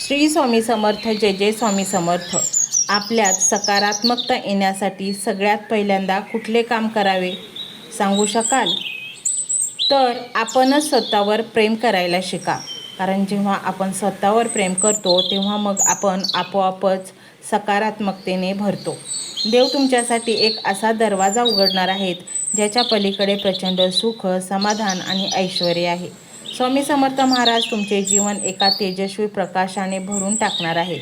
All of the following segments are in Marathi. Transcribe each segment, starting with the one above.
श्री स्वामी समर्थ. जय जय स्वामी समर्थ. आपल्यात सकारात्मकता येण्यासाठी सगळ्यात पहिल्यांदा कुठले काम करावे सांगू शकाल? तर आपणच स्वतःवर प्रेम करायला शिका. कारण जेव्हा आपण स्वतःवर प्रेम करतो तेव्हा मग आपण आपोआपच सकारात्मकतेने भरतो. देव तुमच्यासाठी एक असा दरवाजा उघडणार आहेत ज्याच्या पलीकडे प्रचंड सुख, समाधान आणि ऐश्वर्य आहे. स्वामी समर्थ महाराज तुमचे जीवन एका तेजस्वी प्रकाशाने भरून टाकणार आहेत.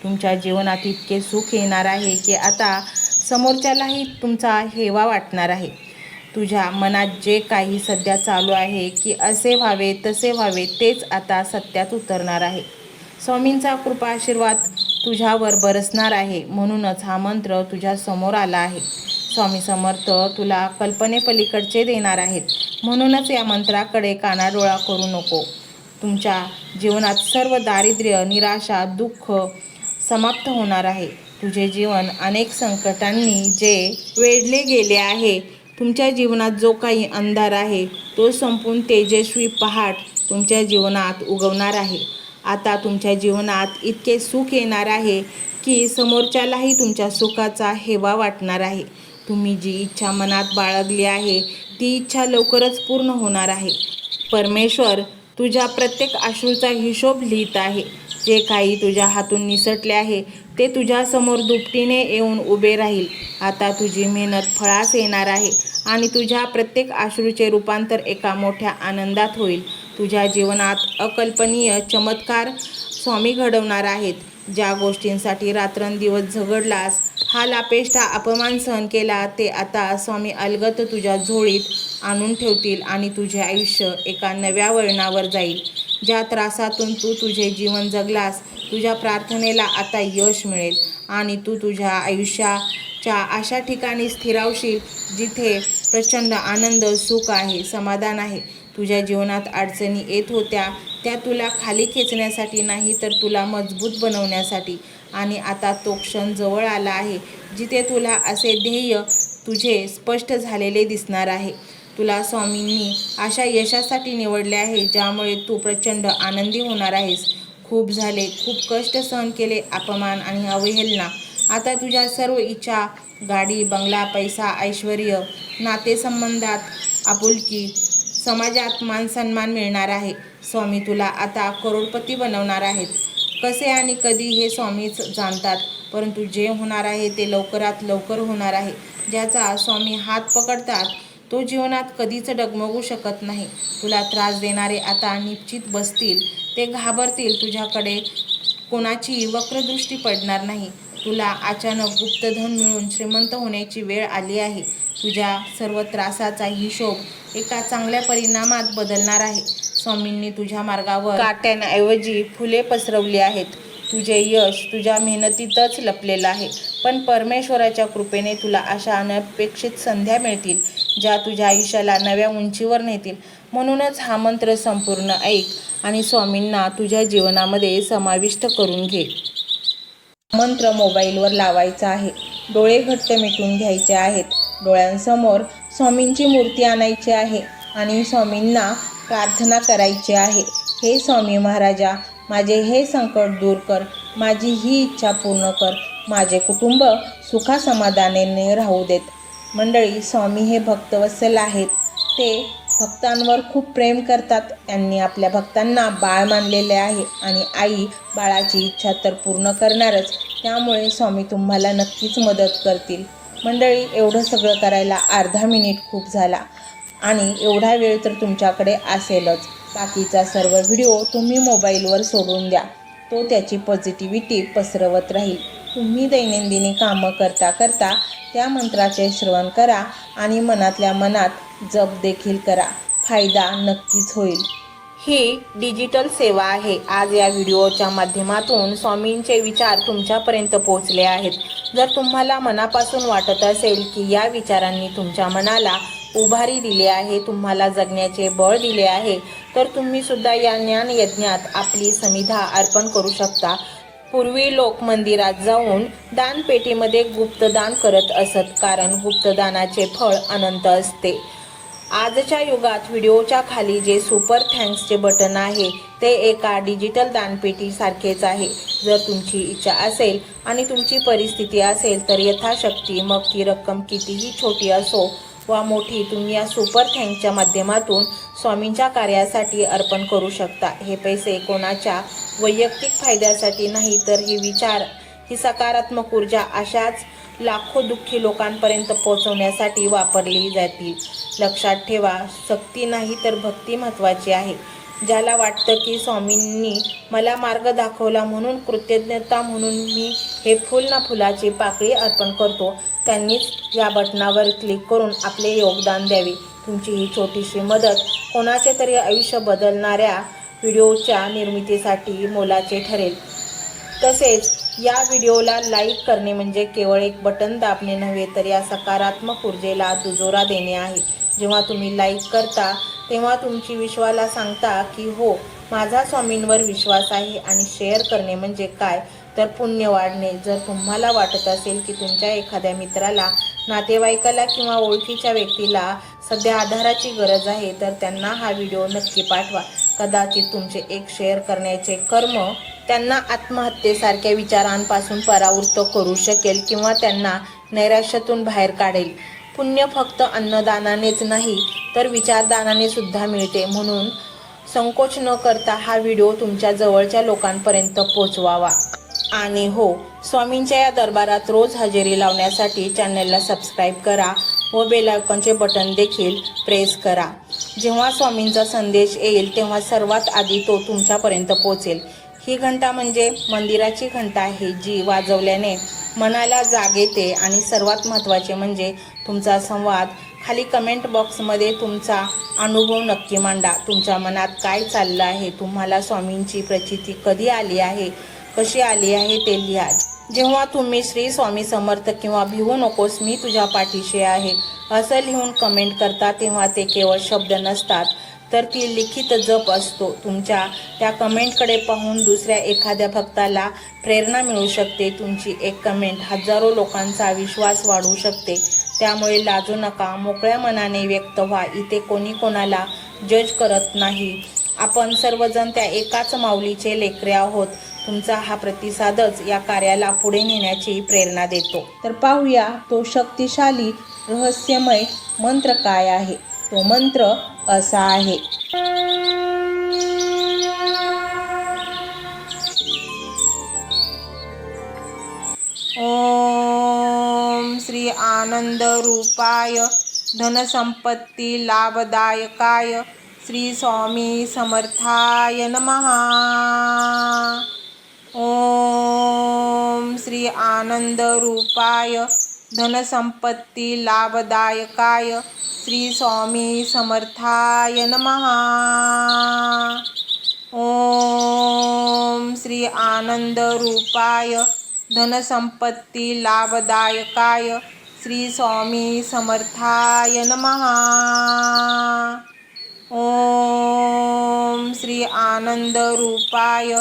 तुमच्या जीवनात इतके सुख येणार आहे की आता समोरच्यालाही तुमचा हेवा वाटणार आहे. तुझ्या मनात जे काही सध्या चालू आहे की असे व्हावे तसे व्हावे तेच आता सत्यात उतरणार आहे. स्वामींचा कृपा आशीर्वाद तुझ्यावर बरसणार आहे. म्हणूनच हा मंत्र तुझ्या समोर आला आहे. स्वामी समर्थ तुला कल्पनेपलीकडचे देणार आहेत. म्हणूनच या मंत्राकडे कानाडोळा करू नको. तुमच्या जीवनात सर्व दारिद्र्य, निराशा, दुःख समाप्त होणार आहे. तुझे जीवन अनेक संकटांनी जे वेढले गेले आहे, तुमच्या जीवनात जो काही अंधार आहे तो संपून तेजस्वी पहाट तुमच्या जीवनात उगवणार आहे. आता तुमच्या जीवनात इतके सुख येणार आहे की समोरच्यालाही तुमच्या सुखाचा हेवा वाटणार आहे. तुम्ही जी इच्छा मनात बाळगली आहे ती इच्छा लवकरच पूर्ण होणार आहे. परमेश्वर तुझ्या प्रत्येक अश्रूचा हिशोब लिहित आहे. जे काही तुझ्या हातून निसटले आहे ते तुझ्यासमोर दुपटीने येऊन उभे राहील. आता तुझी मेहनत फळास येणार आहे आणि तुझ्या प्रत्येक अश्रूचे रूपांतर एका मोठ्या आनंदात होईल. तुझ्या जीवनात अकल्पनीय चमत्कार स्वामी घडवणार आहेत. ज्या गोष्टींसाठी रात्रंदिवस झगडलास, हाल अपेष्टा अपमान सहन केला, ते आता स्वामी अलगद तुझ्या झोळीत आणून ठेवतील आणि तुझे आयुष्य एका नव्या वळणावर जाईल. ज्या त्रासातून तू तुझे जीवन जगलास, तुझ्या प्रार्थनेला आता यश मिळेल आणि तू तुझ्या आयुष्याच्या अशा ठिकाणी स्थिरावशील जिथे प्रचंड आनंद, सुख आहे, समाधान आहे. तुझ्या जीवनात अडचणी येत होत्या त्या तुला खाली खेचण्यासाठी नाही तर तुला मजबूत बनवण्यासाठी. आणि आता तो क्षण जवळ आला आहे जिथे तुला असे ध्येय तुझे स्पष्ट झालेले दिसणार आहे. तुला स्वामींनी अशा यशासाठी निवडले आहे ज्यामुळे तू प्रचंड आनंदी होणार आहेस. खूप झाले, खूप कष्ट सहन केले, अपमान आणि अवहेलना. आता तुझ्या सर्व इच्छा, गाडी, बंगला, पैसा, ऐश्वर्य, नातेसंबंधात आपुलकी, समाजात मानसन्मान मिळणार आहे. स्वामी तुला आता करोडपती बनवणार आहेत. कसे आणि कधी हे स्वामीच जाणतात, परंतु जे होणार आहे ते लवकरात लवकर होणार आहे. ज्याचा स्वामी हात पकडतात तो जीवनात कधीच डगमगू शकत नाही. तुला त्रास देणारे आता निश्चित बसतील. ते घाबरतील. तुझ्याकडे कोणाची वक्रदृष्टी पडणार नाही. तुला अचानक गुप्तधन मिळून श्रीमंत होण्याची वेळ आली आहे. तुझ्या सर्व त्रासाचा हिशोब एका चांगल्या परिणामात बदलणार आहे. स्वामींनी तुझ्या मार्गावर काट्यांऐवजी फुले पसरवली आहेत. तुझे यश तुझ्या मेहनतीतच लपलेलं आहे. पण परमेश्वराच्या कृपेने तुला अशा अनपेक्षित संध्या मिळतील ज्या तुझ्या आयुष्याला नव्या उंचीवर नेतील. म्हणूनच हा मंत्र संपूर्ण ऐक आणि स्वामींना तुझ्या जीवनामध्ये समाविष्ट करून घे. मंत्र मोबाईलवर लावायचा आहे. डोळे घट्ट मिटून घ्यायचे आहेत. डोळ्यांसमोर स्वामींची मूर्ती आणायची आहे आणि स्वामींना प्रार्थना करायची आहे. हे स्वामी महाराजा, माझे हे संकट दूर कर. माझी ही इच्छा पूर्ण कर. माझे कुटुंब सुखासमाधानाने राहू देत. मंडळी, स्वामी हे भक्तवत्सल आहेत. ते भक्तांवर खूप प्रेम करतात. त्यांनी आपल्या भक्तांना बाळ मानलेले आहे आणि आई बाळाची इच्छा तर पूर्ण करणारच. त्यामुळे स्वामी तुम्हाला नक्कीच मदत करतील. मंडळी, एवढं सगळं करायला अर्धा मिनिट खूप झाला आणि एवढा वेळ तर तुमच्याकडे असेलच. बाकीचा सर्व व्हिडिओ तुम्ही मोबाईलवर सोडून द्या. तो त्याची पॉझिटिव्हिटी पसरवत राहील. तुम्ही दैनंदिनी कामं करता करता त्या मंत्राचे श्रवण करा आणि मनातल्या मनात जप देखील करा. फायदा नक्कीच होईल. ही डिजिटल सेवा आहे. आज या व्हिडिओच्या माध्यमातून स्वामींचे विचार तुमच्यापर्यंत पोहोचले आहेत. जर तुम्हाला मनापासून वाटत असेल की या विचारांनी तुमच्या मनाला उभारी दिली आहे, तुम्हाला जगण्याचे बळ दिले आहे, तर तुम्ही सुद्धा या ज्ञान यज्ञात आपली समिधा अर्पण करू शकता. पूर्वी लोक मंदिरात जाऊन दानपेटीमध्ये गुप्तदान करत असत, कारण गुप्तदानाचे फळ अनंत असते. आजच्या युगात व्हिडिओच्या खाली जे सुपर थँक्सचे बटन आहे ते एका डिजिटल दानपेटीसारखेच आहे. जर तुमची इच्छा असेल आणि तुमची परिस्थिती असेल तर यथाशक्ती, मग ती रक्कम कितीही छोटी असो वा मोठी, तुम्ही या सुपर थँक्सच्या माध्यमातून स्वामींच्या कार्यासाठी अर्पण करू शकता. हे पैसे कोणाच्या वैयक्तिक फायद्यासाठी नाही, तर हे विचार, ही सकारात्मक ऊर्जा अशाच लाखो दुःखी लोकांपर्यंत पोहोचवण्यासाठी वापरली जातील. लक्षात ठेवा, शक्ती नाही तर भक्ती महत्त्वाची आहे. ज्याला वाटतं की स्वामींनी मला मार्ग दाखवला म्हणून कृतज्ञता म्हणून मी हे फुल ना फुलाची पाकळी अर्पण करतो, त्यांनीच या बटनावर क्लिक करून आपले योगदान द्यावे. तुमची ही छोटीशी मदत कोणाचे तरी आयुष्य बदलणाऱ्या व्हिडिओच्या निर्मितीसाठी मोलाचे ठरेल. तसेच या व्हिडिओला लाईक करणे म्हणजे केवळ एक बटन दाबणे नव्हे, तर या सकारात्मक ऊर्जेला दुजोरा देणे आहे. जेव्हा तुम्ही लाईक करता तेव्हा तुमची विश्वाला सांगता की हो, माझा स्वामींवर विश्वास आहे. आणि शेअर करणे म्हणजे काय, तर पुण्य वाढणे. जर तुम्हाला वाटत असेल की तुमच्या एखाद्या मित्राला, नातेवाईकाला किंवा ओळखीच्या व्यक्तीला सध्या आधाराची गरज आहे, तर त्यांना हा व्हिडिओ नक्की पाठवा. कदाचित तुमचे एक शेअर करण्याचे कर्म त्यांना आत्महत्येसारख्या विचारांपासून परावृत्त करू शकेल किंवा त्यांना नैराश्यातून बाहेर काढेल. पुण्य फक्त अन्नदानानेच नाही, तर विचारदानाने सुद्धा मिळते. म्हणून संकोच न करता हा व्हिडिओ तुमच्या जवळच्या लोकांपर्यंत पोहोचवावा. आणि हो, स्वामींच्या या दरबारात रोज हजेरी लावण्यासाठी चॅनलला सबस्क्राईब करा व बेल आयकॉनचे बटन देखील प्रेस करा. जेव्हा स्वामींचा संदेश येईल तेव्हा सर्वात आधी तो तुमच्यापर्यंत पोहोचेल. ही घंटा म्हणजे मंदिराची घंटा आहे, जी वाजवल्याने मनाला जाग येते. आणि सर्वात महत्त्वाचे म्हणजे तुमचा संवाद. खाली कमेंट बॉक्समध्ये तुमचा अनुभव नक्की मांडा. तुमच्या मनात काय चाललं आहे, तुम्हाला स्वामींची प्रचिती कधी आली आहे, कशी आली आहे ते लिहा. जेव्हा तुम्ही श्री स्वामी समर्थ किंवा भिवू नकोस मी तुझ्या पाठीशी आहे असं लिहून कमेंट करता, तेव्हा ते केवळ शब्द नसतात, तर ती लिखित जप असतो. तुमच्या त्या कमेंटकडे पाहून दुसऱ्या एखाद्या भक्ताला प्रेरणा मिळू शकते. तुमची एक कमेंट हजारो लोकांचा विश्वास वाढवू शकते. त्यामुळे लाजू नका, मोकळ्या मनाने व्यक्त व्हा. इथे कोणी कोणाला जज करत नाही. आपण सर्वजण त्या एकाच माऊलीचे लेकरे आहोत. तुमचा हा प्रतिसादच या कार्याला पुढे नेण्याची प्रेरणा देतो. तर पाहूया तो शक्तिशाली रहस्यमय मंत्र काय आहे. तो मंत्र असा आहे. ओम श्री आनंद रूपाय धनसंपत्ती लाभदायकाय श्री स्वामी समर्थाय नमः. ओम श्री आनंद रूपाय धनसंपत्ती लाभदायकाय श्री स्वामी समर्थाय नमः. ओम श्री आनंद रूपाय धनसंपत्ती लाभदायकाय श्री स्वामी समर्थाय नमः. ओम श्री आनंद रूपाय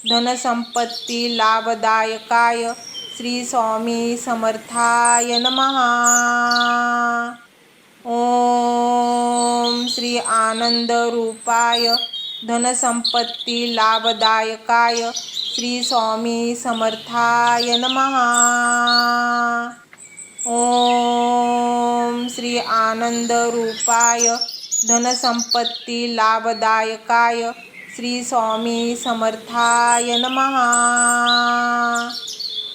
धनसंपत्ती लाभदायकाय श्री स्वामी समर्थाय नमः. ओम श्री आनंद रूपाय धनसंपत्ती लाभदायकाय श्री स्वामी समर्थाय नमः. ओम श्री आनंद रूपाय धनसंपत्ती लाभदायकाय श्री स्वामी समर्थाय नमः.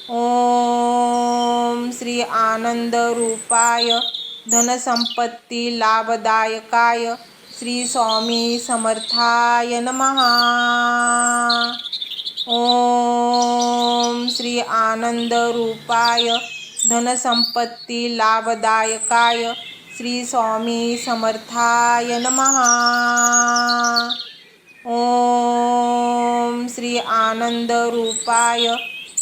ओम श्री आनंद रूपाय धनसंपत्ती लाभदायकाय श्री स्वामी समर्थाय नमः. ओम श्री आनंद रूपाय धनसंपत्ती लाभदायकाय श्री स्वामी समर्थाय नमः. ओम श्री आनंद रूपाय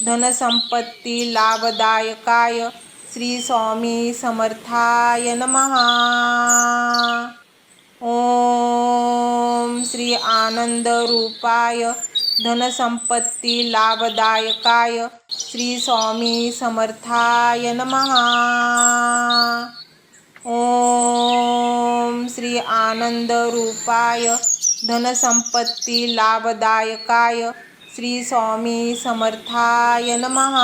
धनसंपत्ती लाभदायकाय श्री स्वामी समर्थाय नमः. ओम श्री आनंद रूपाय धनसंपत्ती लाभदायकाय श्री स्वामी समर्थाय नमः. ओम श्री आनंद रूपाय धनसंपत्ती लाभदायकाय श्री स्वामी समर्थाय नमः।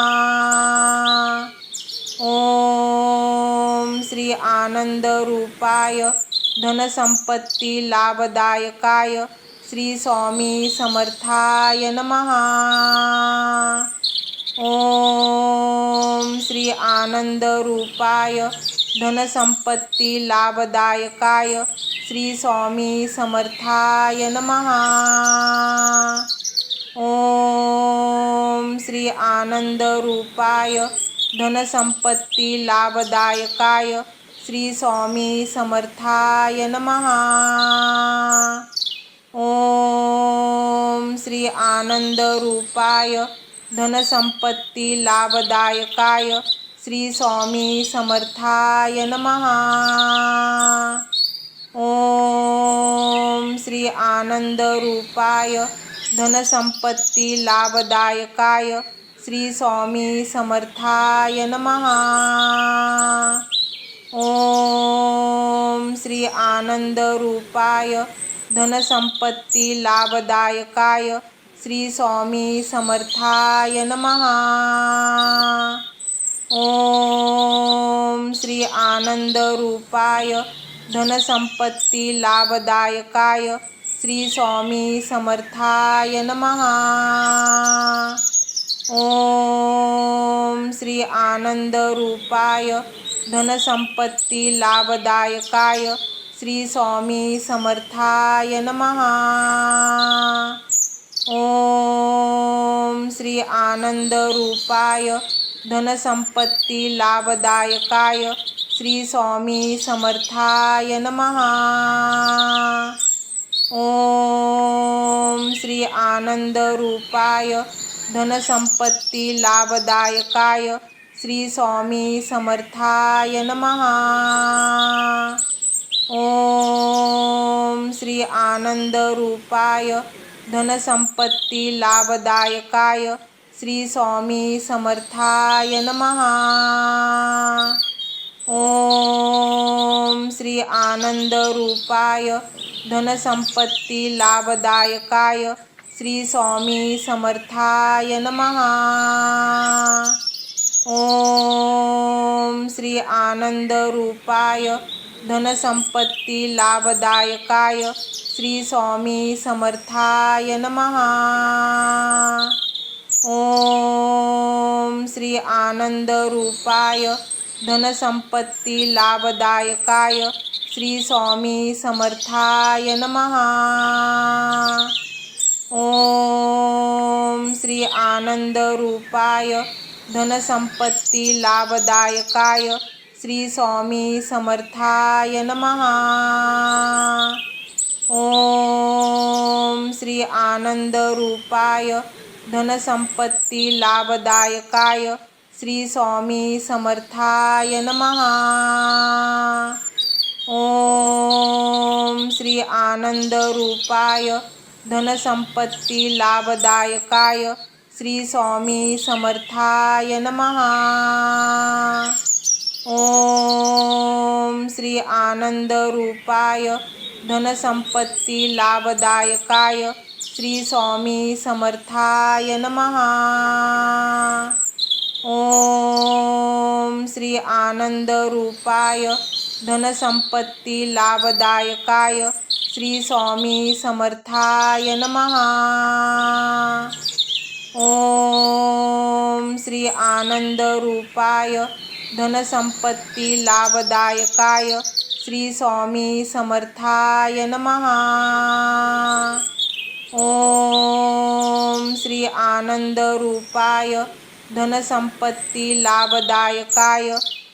ओम श्री आनंद रूपाय धनसंपत्ती लाभदायकाय श्री स्वामी समर्थाय नमः। ओम श्री आनंद रूपाय धनसंपत्ती लाभदायकाय श्री स्वामी समर्थाय नमः। ओम श्री आनंद रूपाय धनसंपत्ती लाभदायकाय श्री स्वामी समर्थाय नमः। ओम श्री आनंद रूपाय धनसंपत्ती लाभदायकाय श्री स्वामी समर्थाय नमः। ओम श्री आनंद रूपाय धनसंपत्ती लाभदायकाय श्री स्वामी समर्थाय नमः। ओम श्री आनंद रूपाय धनसंपत्ती लाभदायकाय श्री स्वामी समर्थाय नमः। ओम श्री आनंद रूपाय धनसंपत्ती लाभदायकाय श्री स्वामी समर्थाय नमः। ओम श्री आनंद रूपाय धनसंपत्ती लाभदायकाय श्री स्वामी समर्थाय नमः। ओम श्री आनंद रूपाय धनसंपत्ती लाभदायकाय श्री स्वामी समर्थाय नमः। ओम श्री आनंद रूपाय धनसंपत्ती लाभदायकाय श्री स्वामी समर्थाय नमः। ओम श्री आनंद रूपाय धनसंपत्ती लाभदायकाय श्री स्वामी समर्थाय नमः। ओम श्री आनंद रूपाय धनसंपत्ती लाभदायकाय श्री स्वामी समर्थाय नमः। ओम श्री आनंद रूपाय धनसंपत्ती लाभदायकाय श्री स्वामी समर्थाय नमः। ओम श्री आनंद रूपाय धनसंपत्ती लाभदायकाय श्री स्वामी समर्थाय नमः। ओम श्री आनंद रूपाय धनसंपत्ती लाभदायकाय श्री स्वामी समर्थाय नमः। ओम श्री आनंद रूपाय धनसंपत्ती लाभदायकाय श्री स्वामी समर्थाय नमः। ओम श्री आनंद रूपाय धनसंपत्ती लाभदायकाय श्री स्वामी समर्थाय नमः। ओम श्री आनंद रूपाय धनसंपत्ती लाभदायकाय श्री स्वामी समर्थाय नमः। ओम श्री आनंद रूपाय धनसंपत्ती लाभदायकाय श्री स्वामी समर्थाय नमः। ओम श्री आनंद रूपाय धनसंपत्ती लाभदायकाय श्री स्वामी समर्थाय नमः। ओम श्री आनंद रूपाय धनसंपत्ती लाभदायकाय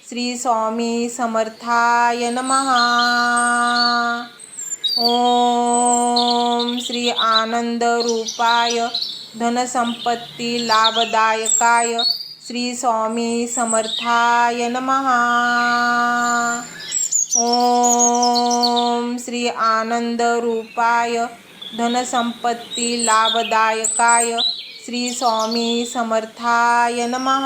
श्री स्वामी समर्थाय नमः। ओम श्री आनंद रूपाय धनसंपत्ती लाभदायकाय श्री स्वामी समर्थाय नमः। ओम श्री आनंद रूपाय धनसंपत्ती लाभदायकाय श्री स्वामी समर्थाय नमः।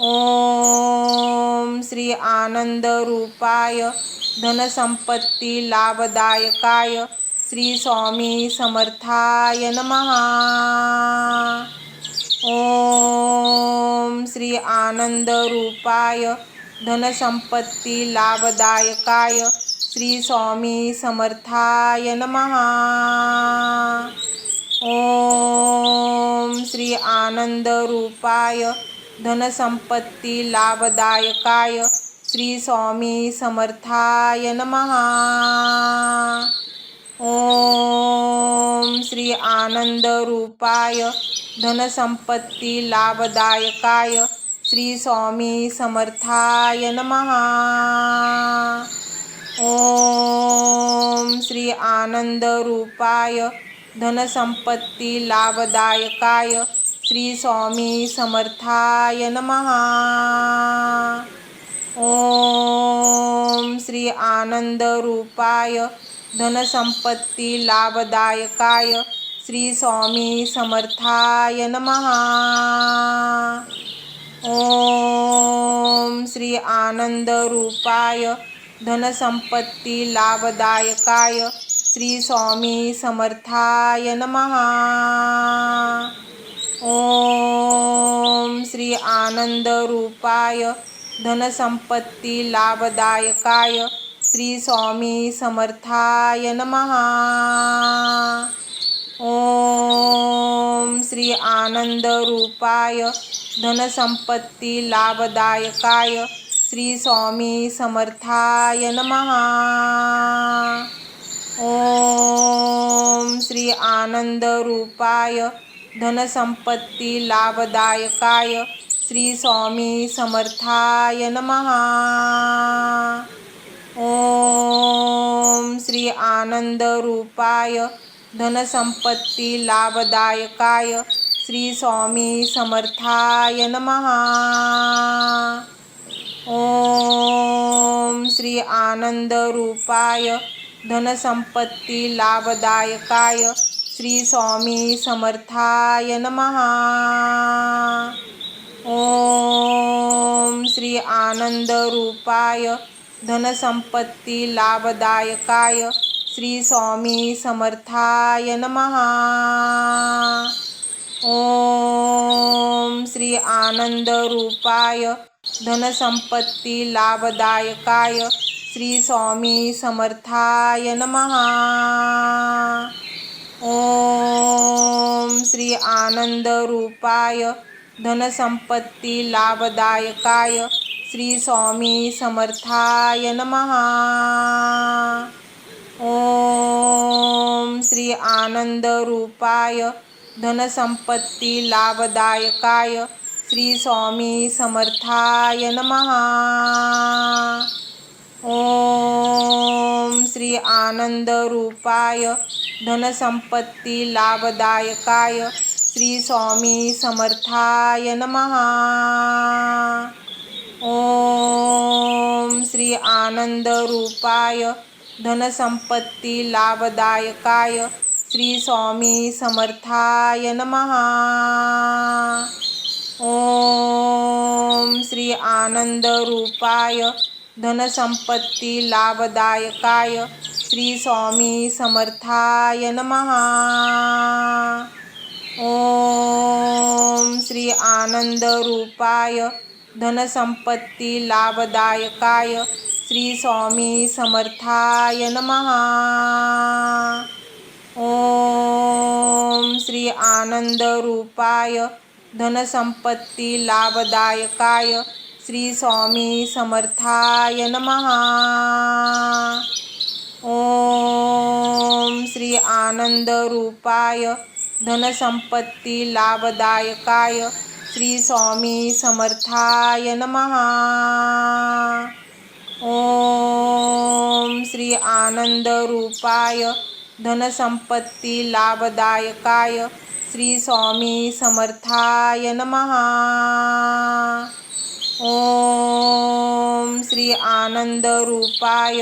ओम श्री आनंदरूपाय धनसंपत्ती लाभदायकाय श्री स्वामी समर्थाय नमः। ओम श्री आनंदरूपाय धनसंपत्ती लाभदायकाय श्री स्वामी समर्थाय नमः। ओम श्री आनंदरूपाय धनसंपत्ती लाभदायकाय श्री स्वामी समर्थाय नमः। ओम श्री आनंदरूपाय धनसंपत्ती लाभदायकाय श्री स्वामी समर्थाय नमः। ओम श्री आनंदरूपाय धनसंपत्ती लाभदायकाय श्री स्वामी समर्थाय नमः। ओम श्री आनंदरूपाय धनसंपत्ती लाभदायकाय श्री स्वामी समर्थाय नमः। ओम श्री आनंदरूपाय धनसंपत्ती लाभदायकाय श्री स्वामी समर्थाय नमः। ओम श्री आनंदरूपाय धनसंपत्ती लाभदायकाय श्री स्वामी समर्थाय नमः। ओम श्री आनंदरूपाय धनसंपत्ती लाभदायकाय श्री स्वामी समर्थाय नमः। ओम श्री आनंदरूपाय धनसंपत्ती लाभदायकाय श्री स्वामी समर्थाय नमः। ओम श्री आनंदरूपाय धनसंपत्ती लाभदायकाय श्री स्वामी समर्थाय नमः। ओम श्री आनंदरूपाय धनसंपत्ती लाभदायकाय श्री स्वामी समर्थाय नमः। ओम श्री आनंदरूपाय धनसंपत्ती लाभदायकाय श्री स्वामी समर्थाय नमः। ओम श्री आनंदरूपाय धनसंपत्ती लाभदायकाय श्री स्वामी समर्थाय नमः। ओम श्री आनंदरूपाय धनसंपत्ती लाभदायकाय श्री स्वामी समर्थाय नमः। ओम श्री आनंदरूपाय धनसंपत्ती लाभदायकाय श्री स्वामी समर्थाय नमः। ओम श्री आनंदरूपाय धनसंपत्ती लाभदायकाय श्री स्वामी समर्थाय नमः। ओम श्री आनंदरूपाय धनसंपत्ती लाभदायकाय श्री स्वामी समर्थाय नमः। ओम श्री आनंदरूपाय धनसंपत्ती लाभदायकाय श्री स्वामी समर्थाय नमः। ओम श्री आनंदरूपाय धनसंपत्ती लाभदायकाय श्री स्वामी समर्थाय नमः। ओम श्री आनंदरूपाय धनसंपत्ती लाभदायकाय श्री स्वामी समर्थाय नमः। ओम श्री आनंदरूपाय धनसंपत्ती लाभदायकाय श्री स्वामी समर्थाय नमः। ओम श्री आनंदरूपाय धनसंपत्ती लाभदायकाय श्री स्वामी समर्थाय नमः। ओम श्री आनंदरूपाय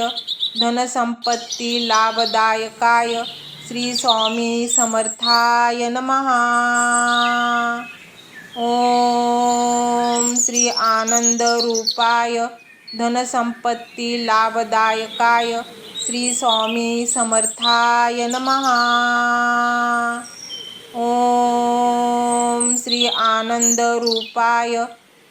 धनसंपत्ती लाभदायकाय श्री स्वामी समर्थाय नमः। ओम श्री आनंद रूपाय धनसंपत्ती लाभदायकाय श्री स्वामी समर्थाय नमः। ओम श्री आनंद रूपाय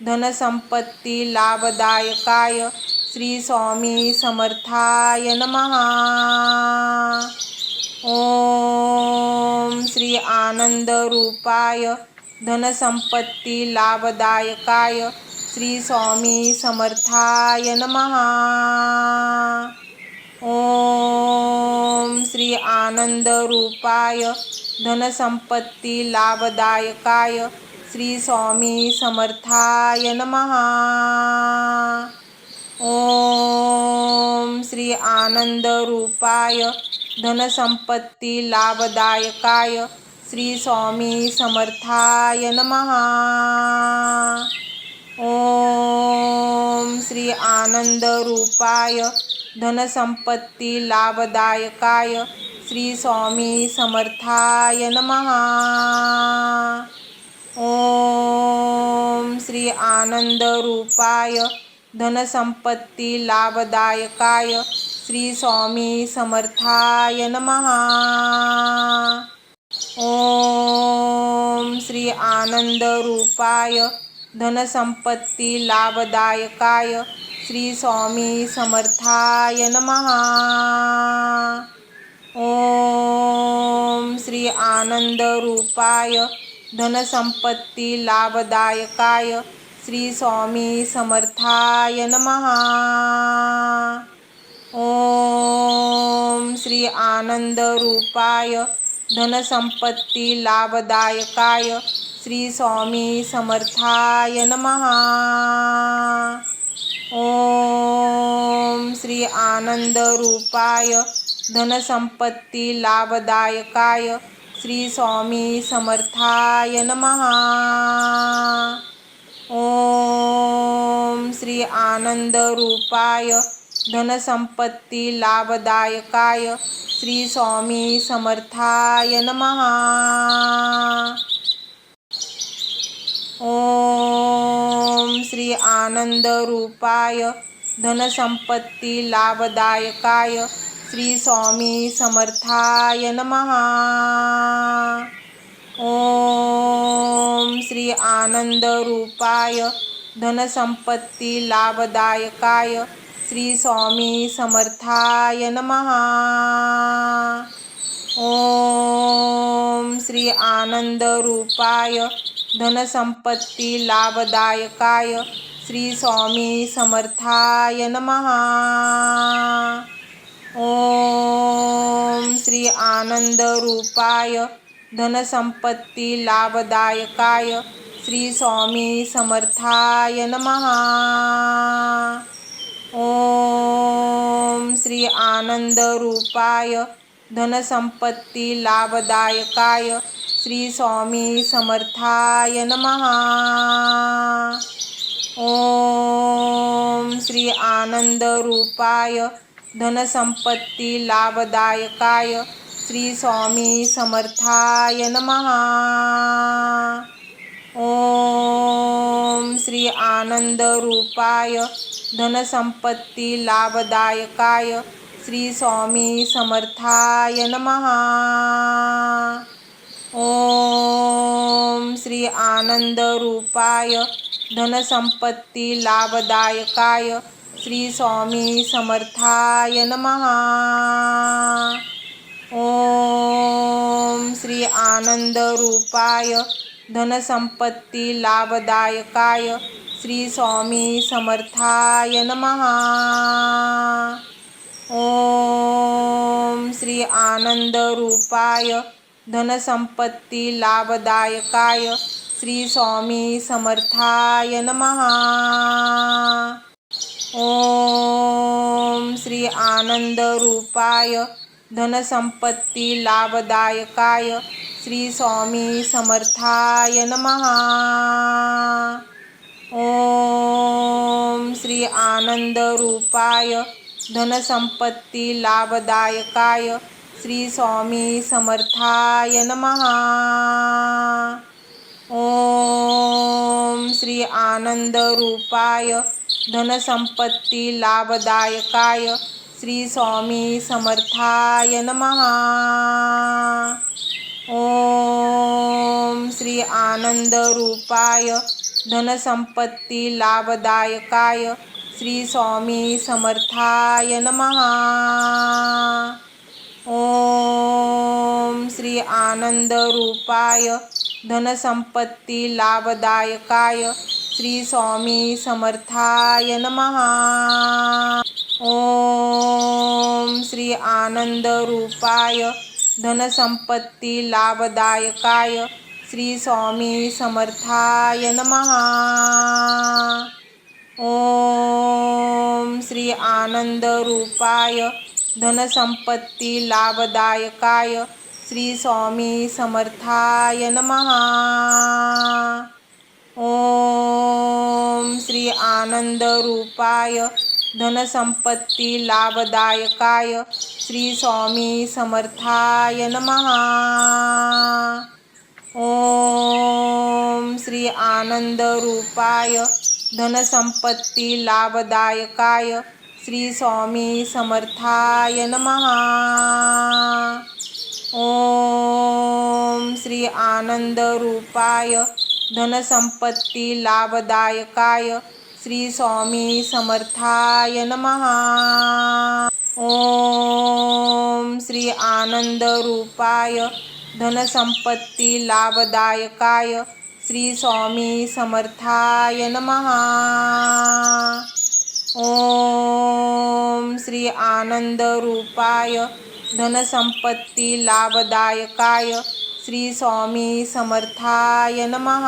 धनसंपत्ती लाभदायकाय श्री स्वामी समर्थाय नमः। ओम श्री आनंद रूपाय धनसंपत्ती लाभदायकाय श्री स्वामी समर्थाय नमः। ओम श्री आनंद रूपाय धनसंपत्ती लाभदायकाय श्री स्वामी समर्थाय नमः। ओम श्री आनंद रूपाय धनसंपत्ती लाभदायकाय श्री स्वामी समर्थाय नमः। ओम श्री आनंद रूपाय धनसंपत्ती लाभदायकाय श्री स्वामी समर्थाय नमः। ओम श्री आनंद रूपाय धनसंपत्ती लाभदायकाय श्री स्वामी समर्थाय नमः। ओम श्री आनंद रूपाय धनसंपत्ती लाभदायकाय श्री स्वामी समर्थाय नमः। ओम श्री आनंद रूपाय धनसंपत्ती लाभदायकाय श्री स्वामी समर्थाय नमः। ओम श्री आनंद रूपाय धनसंपत्ती लाभदायकाय श्री स्वामी समर्थाय नमः। ओम श्री आनंद रूपाय धनसंपत्ती लाभदायकाय श्री स्वामी समर्थाय नमः। ओम श्री आनंद रूपाय धनसंपत्ती लाभदायकाय श्री स्वामी समर्थाय नमः। ओम श्री आनंद रूपाय धनसंपत्ती लाभदायकाय श्री स्वामी समर्थाय नमः। ओम श्री आनंद रूपाय धनसंपत्ती लाभदायकाय श्री स्वामी समर्थाय नमः। ओम श्री आनंद रूपाय धनसंपत्ती लाभदायकाय श्री स्वामी समर्थाय नमः। ओम श्री आनंद रूपाय धनसंपत्ती लाभदायकाय श्री स्वामी समर्थाय नमः। ओम श्री आनंद रूपाय धनसंपत्ती लाभदायकाय श्री स्वामी समर्थाय नमः। ओम श्री आनंद रूपाय धनसंपत्ती लाभदायकाय श्री स्वामी समर्थाय नमः। ओम श्री आनंद रूपाय धनसंपत्ती लाभदायकाय श्री स्वामी समर्थाय नमः। ओम श्री आनंद रूपाय धनसंपत्ती लाभदायकाय श्री स्वामी समर्थाय नमः। ओम श्री आनंद रूपाय धनसंपत्ती लाभदायकाय श्री स्वामी समर्थाय नमः। ओम श्री आनंद रूपाय धनसंपत्ती लाभदायकाय श्री स्वामी समर्थाय नमः। ओम श्री आनंद रूपाय धनसंपत्ती लाभदायकाय श्री स्वामी समर्थाय नमः। ओम श्री आनंद रूपाय धनसंपत्ती लाभदायकाय श्री स्वामी समर्थाय नमः। ओम श्री आनंदरूपाय धनसंपत्ती लाभदायकाय श्री स्वामी समर्थाय नमः। ओम श्री आनंदरूपाय धनसंपत्ती लाभदायकाय श्री स्वामी समर्थाय नमः। ओम श्री आनंदरूपाय धनसंपत्ती लाभदायकाय श्री स्वामी समर्थाय नमः। ओम श्री आनंदरूपाय धनसंपत्ती लाभदायकाय श्री स्वामी समर्थाय नमः। ओम श्री आनंदरूपाय धनसंपत्ती लाभदायकाय श्री स्वामी समर्थाय नमः। ओम श्री आनंदरूपाय धनसंपत्ती लाभदायकाय श्री स्वामी समर्थाय नमः। ओम श्री आनंदरूपाय धनसंपत्ती लाभदायकाय श्री स्वामी समर्थाय नमः। ओम श्री आनंदरूपाय धनसंपत्ती लाभदायकाय श्री स्वामी समर्थाय नमः। ओम श्री आनंदरूपाय धनसंपत्ती लाभदायकाय श्री स्वामी समर्थाय नमः। ओम श्री आनंदरूपाय धनसंपत्ती लाभदायकाय श्री स्वामी समर्थाय नमः।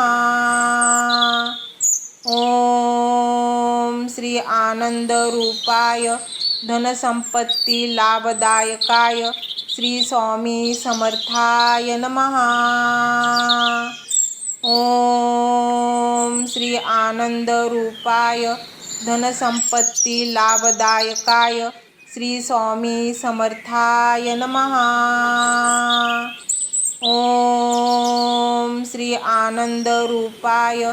ओम श्री आनंदरूपाय धनसंपत्ती लाभदायकाय श्री स्वामी समर्थाय नमः। ओम श्री आनंदरूपाय धनसंपत्ती लाभदायकाय श्री स्वामी समर्थाय नमः। ओम श्री आनंदरूपाय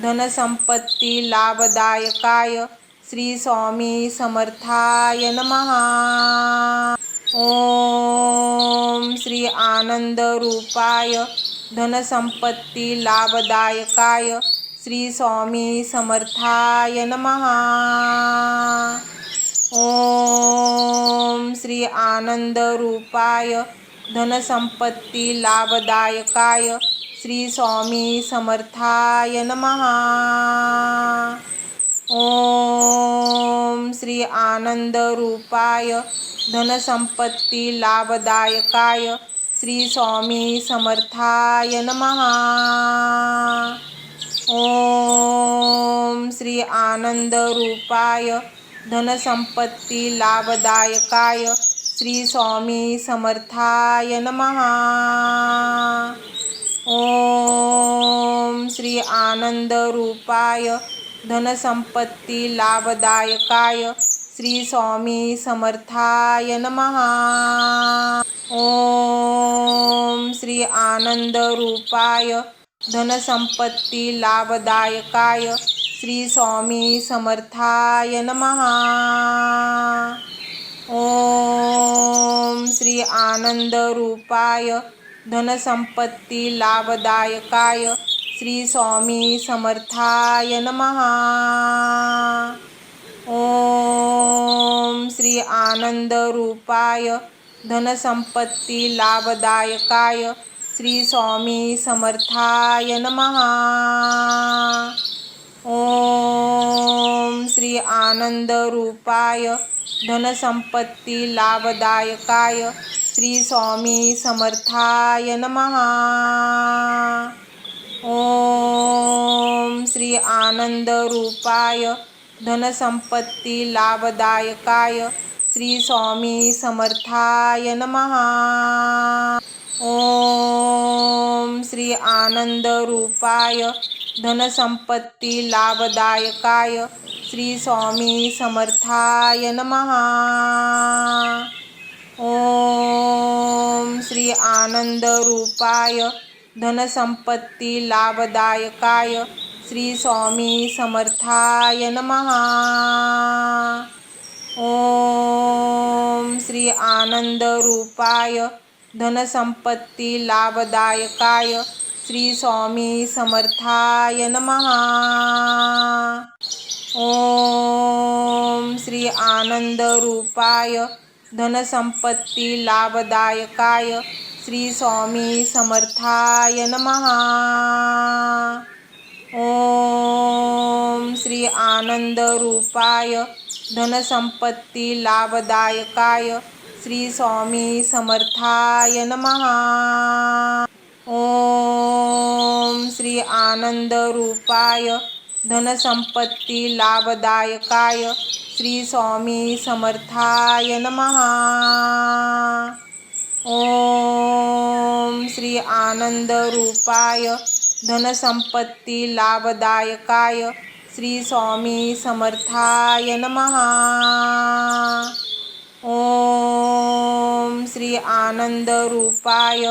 धनसंपत्ती लाभदायकाय श्री स्वामी समर्थाय नमः। ओम श्री आनंदरूपाय धनसंपत्ती लाभदायकाय श्री स्वामी समर्थाय नमः। ओम श्री आनंदरूपाय धनसंपत्ती लाभदायकाय श्री स्वामी समर्थाय नमः। ओम श्री आनंदरूपाय धनसंपत्ती लाभदायकाय श्री स्वामी समर्थाय नमः। ओम श्री आनंदरूपाय धनसंपत्ती लाभदायकाय श्री स्वामी समर्थाय नमः। ओम श्री आनंदरूपाय धनसंपत्ती लाभदायकाय श्री स्वामी समर्थाय नमः। ओम श्री आनंदरूपाय धनसंपत्ती लाभदायकाय श्री स्वामी समर्थाय नमः। ओम श्री आनंदरूपाय धनसंपत्ती लाभदायकाय श्री स्वामी समर्थाय नमः। ओम श्री आनंदरूपाय धनसंपत्ती लाभदायकाय श्री स्वामी समर्थाय नमः। ओम श्री आनंदरूपाय धनसंपत्ती लाभदायकाय श्री स्वामी समर्थाय नमः। ओम श्री आनंदरूपाय धनसंपत्ती लाभदायकाय श्री स्वामी समर्थाय नमः। ओम श्री आनंदरूपाय धनसंपत्ती लाभदायकाय श्री स्वामी समर्थाय नमः। ओम श्री आनंदरूपाय धनसंपत्ती लाभदायकाय श्री स्वामी समर्थाय नमः। ओम श्री आनंद रूपाय धनसंपत्ती लाभदायकाय श्री स्वामी समर्थाय नमः। ओम श्री आनंद रूपाय धनसंपत्ती लाभदायकाय श्री स्वामी समर्थाय नमः। ओम श्री आनंद रूपाय धनसंपत्ती लाभदायकाय श्री स्वामी समर्थाय नमः। ओम श्री आनंद रूपाय धनसंपत्ती लाभदायकाय श्री स्वामी समर्थाय नमः। ओम श्री आनंद रूपाय धनसंपत्ती लाभदायकाय श्री स्वामी समर्थाय नमः। ओम श्री आनंद रूपाय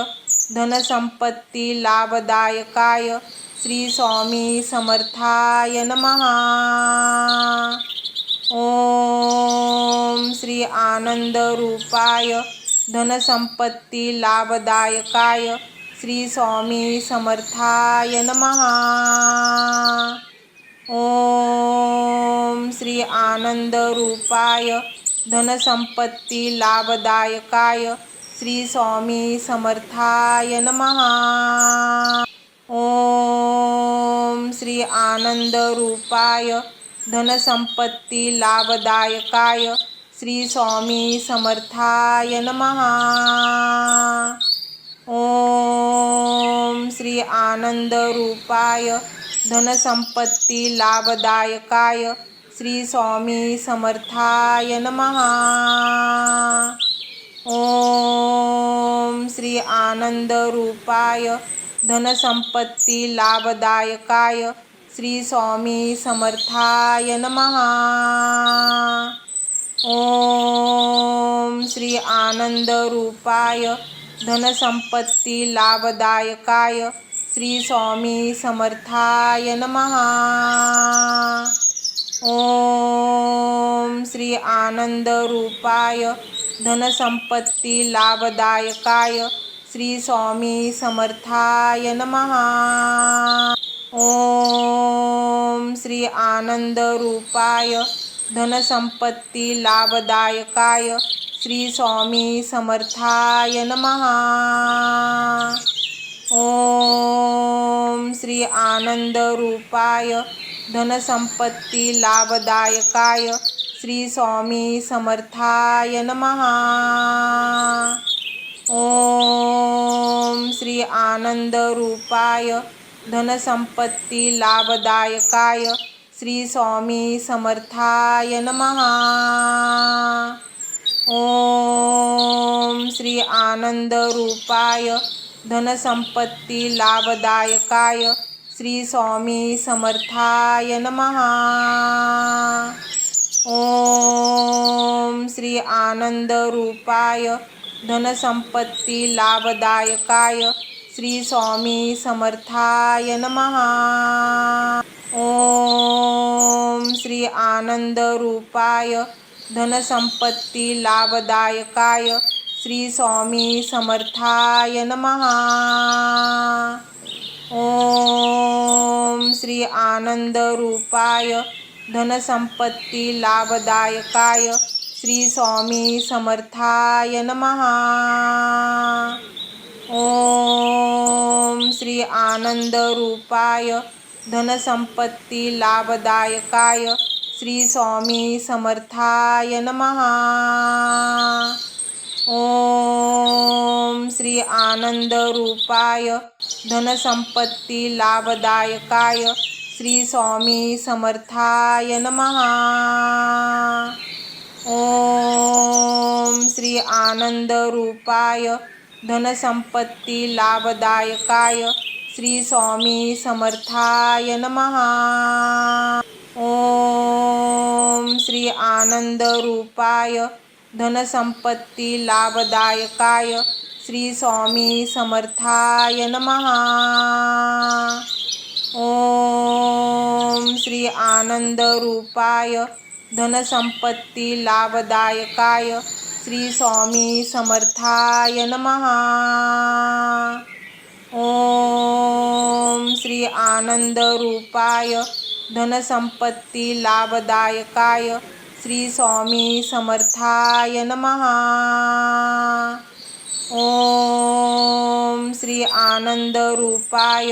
धनसंपत्ती लाभदायकाय श्री स्वामी समर्थाय नमः। ओम श्री आनंद रूपाय धनसंपत्ती लाभदायकाय श्री स्वामी समर्थाय नमः। ओम श्री आनंद रूपाय धनसंपत्ती लाभदायकाय श्री स्वामी समर्थाय नमः। ओम श्री आनंद रूपाय धनसंपत्ती लाभदायकाय श्री स्वामी समर्थाय नमः। ओम श्री आनंद रूपाय धनसंपत्ती लाभदायकाय श्री स्वामी समर्थाय नमः। ओम श्री आनंद रूपाय धनसंपत्ती लाभदायकाय श्री स्वामी समर्थाय नमः। ओम श्री आनंद रूपाय धनसंपत्ती लाभदायकाय श्री स्वामी समर्थाय नमः। ओम श्री आनंद रूपाय धनसंपत्ती लाभदायकाय श्री स्वामी समर्थाय नमः। ओम श्री आनंद रूपाय धनसंपत्ती लाभदायकाय श्री स्वामी समर्थाय नमः। ओम श्री आनंद रूपाय धनसंपत्ती लाभदायकाय श्री स्वामी समर्थाय नमः। ओम श्री आनंद रूपाय धनसंपत्ती लाभदायकाय श्री स्वामी समर्थाय नमः। ओम श्री आनंद रूपाय धनसंपत्ती लाभदायकाय श्री स्वामी समर्थाय नमः। ओम श्री आनंद रूपाय धनसंपत्ती लाभदायकाय श्री स्वामी समर्थाय नमः। ओम श्री आनंद रूपाय धनसंपत्ती लाभदायकाय श्री स्वामी समर्थाय नमः। ओम श्री आनंद रूपाय धनसंपत्ती लाभदायकाय श्री स्वामी समर्थाय नमः। ओम श्री आनंद रूपाय धनसंपत्ती लाभदायकाय श्री स्वामी समर्थाय नमः। ओम श्री आनंद रूपाय धनसंपत्ती लाभदायकाय श्री स्वामी समर्थाय नमः। ओम श्री आनंद रूपाय धनसंपत्ती लाभदायकाय श्री स्वामी समर्थाय नमः। ओम श्री आनंद रूपाय धनसंपत्ती लाभदायकाय श्री स्वामी समर्थाय नमः. ओम श्री आनंद रूपाय धनसंपत्ती लाभदायकाय श्री स्वामी समर्थाय नमः. ओम श्री आनंद रूपाय धनसंपत्ती लाभदायकाय श्री स्वामी समर्थाय नमः. ओम श्री आनंद रूपाय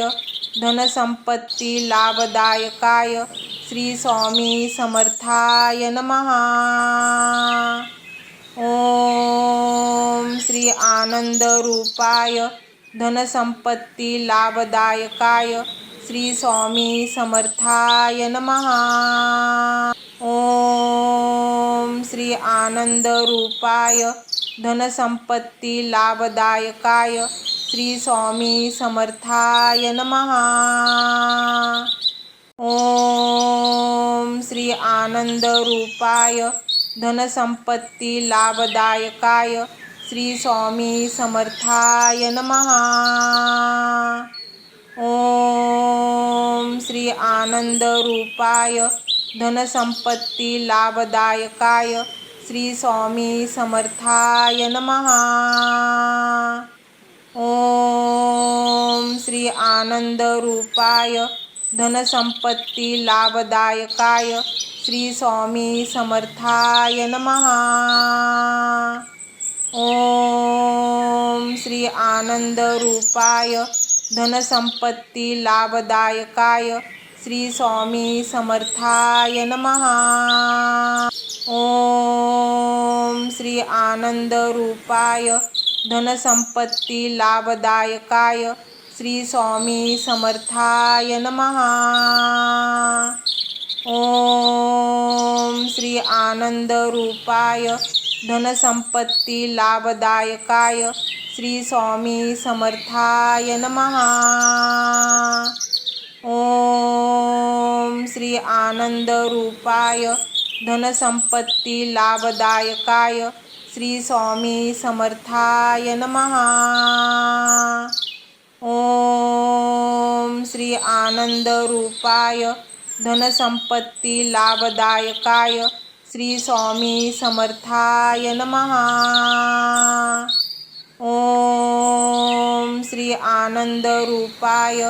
धनसंपत्ती लाभदायकाय श्री स्वामी समर्थाय नमः. ओम श्री आनंद रूपाय धनसंपत्ती लाभदायकाय श्री स्वामी समर्थाय नमः. ओम श्री आनंद रूपाय धनसंपत्ती लाभदायकाय श्री स्वामी समर्थाय नमः. ओम श्री आनंद रूपाय धनसंपत्ती लाभदायकाय श्री स्वामी समर्थाय नमः. ओम श्री आनंद रूपाय धनसंपत्ती लाभदायकाय श्री स्वामी समर्थाय नमः. ओम श्री आनंद रूपाय धनसंपत्ती लाभदायकाय श्री स्वामी समर्थाय नमः. ओम श्री आनंद रूपाय धनसंपत्ती लाभदायकाय श्री स्वामी समर्थाय नमः. ओम श्री आनंद रूपाय धनसंपत्ती लाभदायकाय श्री स्वामी समर्थाय नमः. ओम श्री आनंद रूपाय धनसंपत्ती लाभदायकाय श्री स्वामी समर्थाय नमः. ओम श्री आनंद रूपाय धनसंपत्ती लाभदायकाय श्री स्वामी समर्थाय नमः. ओम श्री आनंद रूपाय धनसंपत्ती लाभदायकाय श्री स्वामी समर्थाय नमः. ओम श्री आनंद रूपाय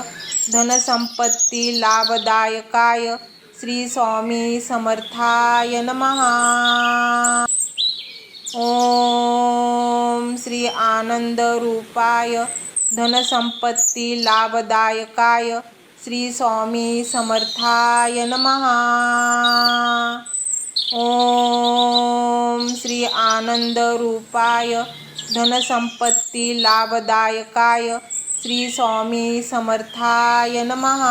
धनसंपत्ती लाभदायकाय श्री स्वामी समर्थाय नमः. ओम श्री आनंद रूपाय धनसंपत्ती लाभदायकाय श्री स्वामी समर्थाय नमः. ओम श्री आनंद रूपाय धनसंपत्ती लाभदायकाय श्री स्वामी समर्थाय नमः.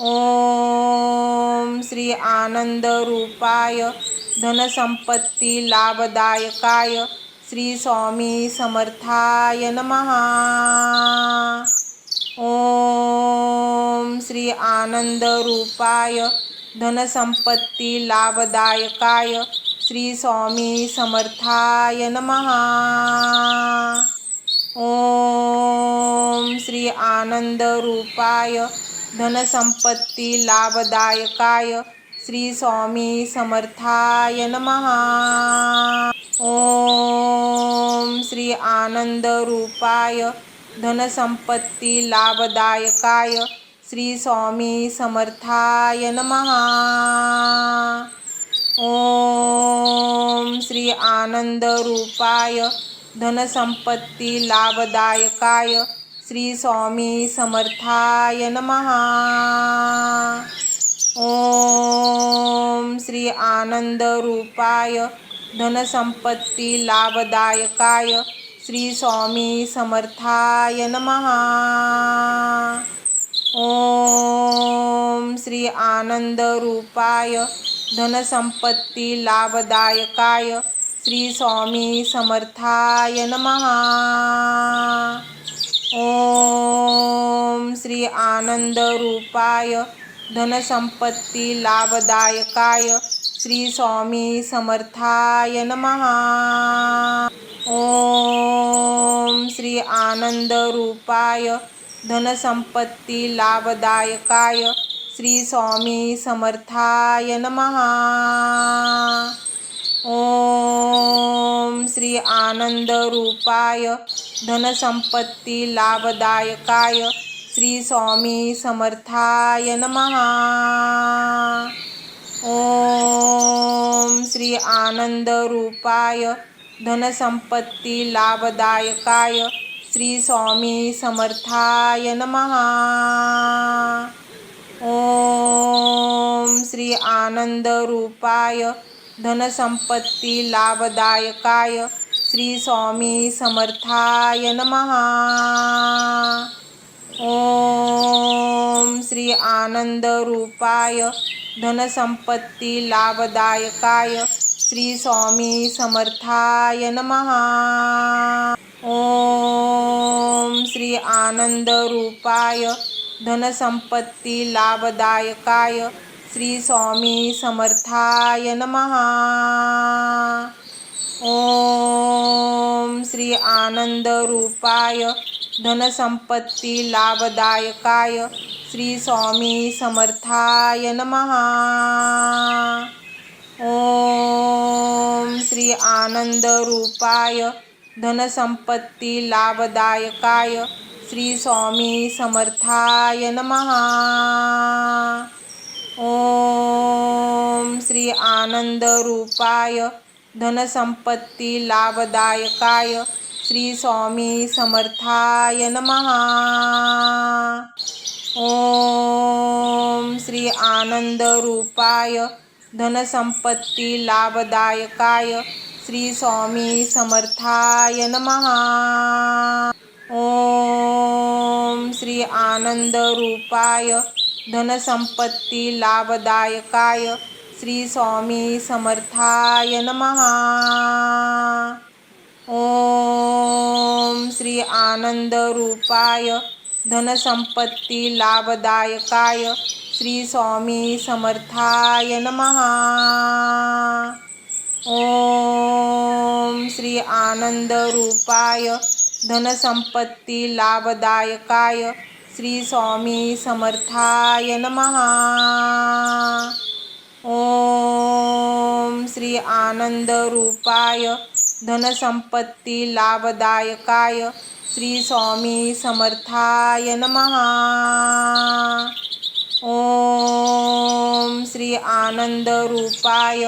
ओम श्री आनंद रूपाय धनसंपत्ती लाभदायकाय श्री स्वामी समर्थाय नमः. ओम श्री आनंद रूपाय धनसंपत्ती लाभदायकाय श्री स्वामी समर्थाय नमः. ओम श्री आनंद रूपाय धनसंपत्ती लाभदायकाय श्री स्वामी समर्थाय नमः. ओम श्री आनंद रूपाय धनसंपत्ती लाभदायकाय श्री स्वामी समर्थाय नमः. ओम श्री आनंद रूपाय धनसंपत्ती लाभदायकाय श्री स्वामी समर्थाय नमः. ओम श्री आनंद रूपाय धनसंपत्ती लाभदायकाय श्री स्वामी समर्थाय नमः. ओम श्री आनंद रूपाय धनसंपत्ती लाभदायकाय श्री स्वामी समर्थाय नमः. ओम श्री आनंद रूपाय धनसंपत्ती लाभदायकाय श्री स्वामी समर्थाय नमः. ओम श्री आनंदरूपाय धनसंपत्ती लाभदायकाय श्री स्वामी समर्थाय नमः। ओम श्री आनंदरूपाय धनसंपत्ती लाभदायकाय श्री स्वामी समर्थाय नमः। ओम श्री आनंदरूपाय धनसंपत्ती लाभदायकाय श्री स्वामी समर्थाय नमः। ओम श्री आनंदरूपाय धनसंपत्ती लाभदायकाय श्री स्वामी समर्थाय नमः। ओम श्री आनंदरूपाय धनसंपत्ती लाभदायकाय श्री स्वामी समर्थाय नमः। ओम श्री आनंदरूपाय धनसंपत्ती लाभदायकाय श्री स्वामी समर्थाय नमः। ओम श्री आनंदरूपाय धनसंपत्ती लाभदायकाय श्री स्वामी समर्थाय नमः। ओम श्री आनंदरूपाय धनसंपत्ती लाभदायकाय श्री स्वामी समर्थाय नमः। ओम श्री आनंदरूपाय धनसंपत्ती लाभदायकाय श्री स्वामी समर्थाय नमः। ओम श्री आनंदरूपाय धनसंपत्ती लाभदायकाय श्री स्वामी समर्थाय नमः। ओम श्री आनंदरूपाय धनसंपत्ती लाभदायकाय श्री स्वामी समर्थाय नमः। ओम श्री आनंदरूपाय धनसंपत्ती लाभदायकाय श्री स्वामी समर्थाय नमः। ओम श्री आनंदरूपाय धनसंपत्ती लाभदायकाय श्री स्वामी समर्थाय नमः। ओम श्री आनंदरूपाय धनसंपत्ती लाभदायकाय श्री स्वामी समर्थाय नमः। ओम श्री आनंदरूपाय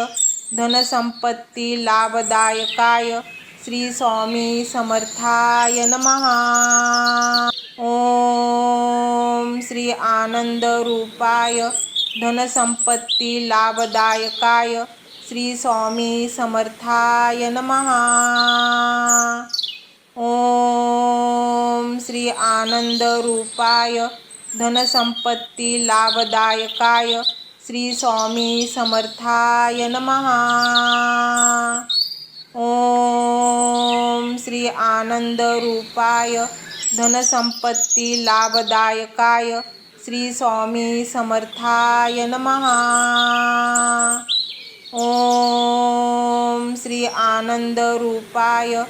धनसंपत्ती लाभदायकाय श्री स्वामी समर्थाय नमः। ओम श्री आनंदरूपाय धनसंपत्ती लाभदायकाय श्री स्वामी समर्थाय नमः। ओम श्री आनंदरूपाय धनसंपत्ती लाभदायकाय श्री स्वामी समर्थाय नमः। ओम श्री आनंदरूपाय धनसंपत्ती लाभदायकाय श्री स्वामी समर्थाय नमः। ओम श्री आनंदरूपाय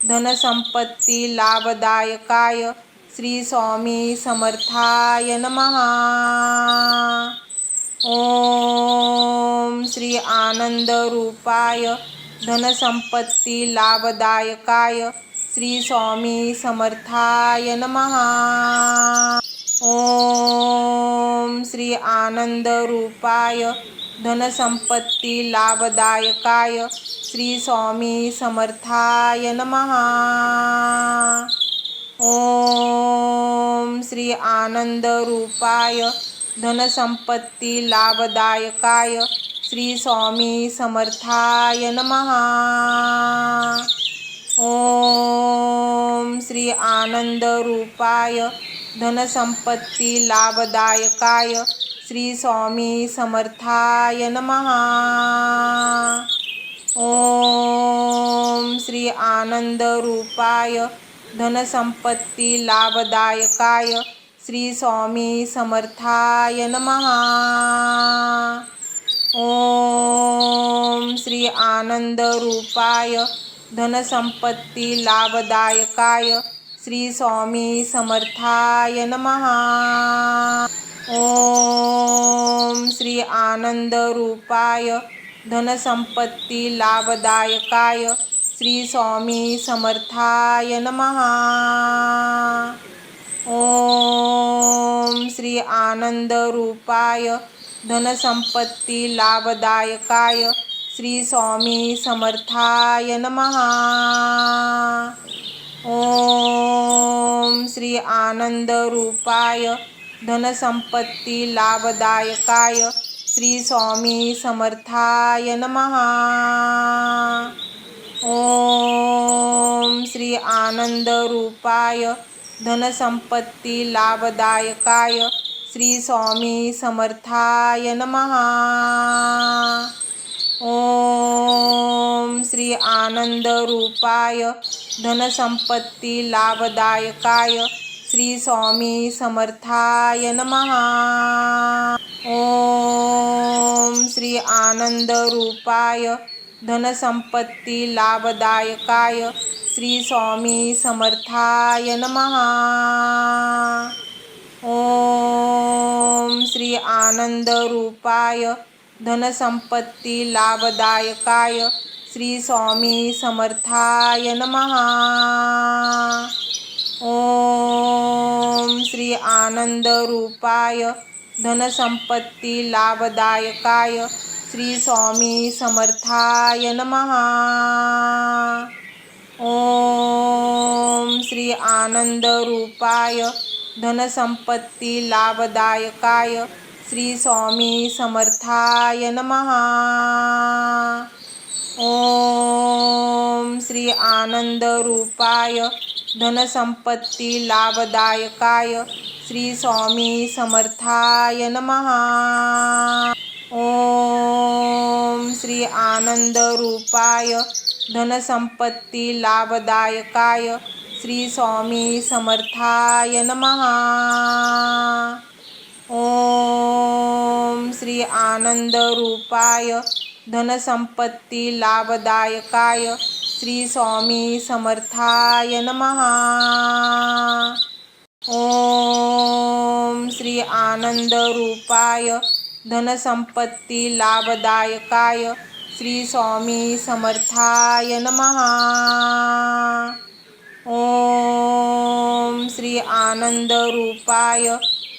धनसंपत्ती लाभदायकाय श्री स्वामी समर्थाय नमः। ओम श्री आनंदरूपाय धनसंपत्ती लाभदायकाय श्री स्वामी समर्थाय नमः। ओम श्री आनंदरूपाय धनसंपत्ती लाभदायकाय श्री स्वामी समर्थाय नमः। ओम श्री आनंदरूपाय धनसंपत्ती लाभदायकाय श्री स्वामी समर्थाय नमः। ओम श्री आनंदरूपाय धनसंपत्ती लाभदायकाय श्री स्वामी समर्थाय नमः। ओम श्री आनंदरूपाय धनसंपत्ती लाभदायकाय श्री स्वामी समर्थाय नमः। ओम श्री आनंदरूपाय धनसंपत्ती लाभदायकाय श्री स्वामी समर्थाय नमः। ओम श्री आनंद रूपाय धनसंपत्ती लाभदायकाय श्री स्वामी समर्थाय नमः। ओम श्री आनंद रूपाय धनसंपत्ती लाभदायकाय श्री स्वामी समर्थाय नमः। ओम श्री आनंद रूपाय धनसंपत्ती लाभदायकाय श्री स्वामी समर्थाय नमः। ओम श्री आनंद रूपाय धनसंपत्ती लाभदायकाय श्री स्वामी समर्थाय नमः। ओम श्री आनंद रूपाय धनसंपत्ती लाभदायकाय श्री स्वामी समर्थाय नमः। ओम श्री आनंद रूपाय धनसंपत्ती लाभदायकाय श्री स्वामी समर्थाय नमः। ओम श्री आनंद रूपाय धनसंपत्ती लाभदायकाय श्री स्वामी समर्थाय नमः। ओम श्री आनंद रूपाय धनसंपत्ती लाभदायकाय श्री स्वामी समर्थाय नमः। ओम श्री आनंद रूपाय धनसंपत्ती लाभदायकाय श्री स्वामी समर्थाय नमः। ओम श्री आनंद रूपाय धनसंपत्ती लाभदायकाय श्री स्वामी समर्थाय नमः। ओम श्री आनंद रूपाय धनसंपत्ती लाभदायकाय श्री स्वामी समर्थाय नमः। ओम श्री आनंद रूपाय धनसंपत्ती लाभदायकाय श्री स्वामी समर्थाय नमः। ओम श्री आनंद रूपाय धनसंपत्ती लाभदायकाय श्री स्वामी समर्थाय नमः। ओम श्री आनंद रूपाय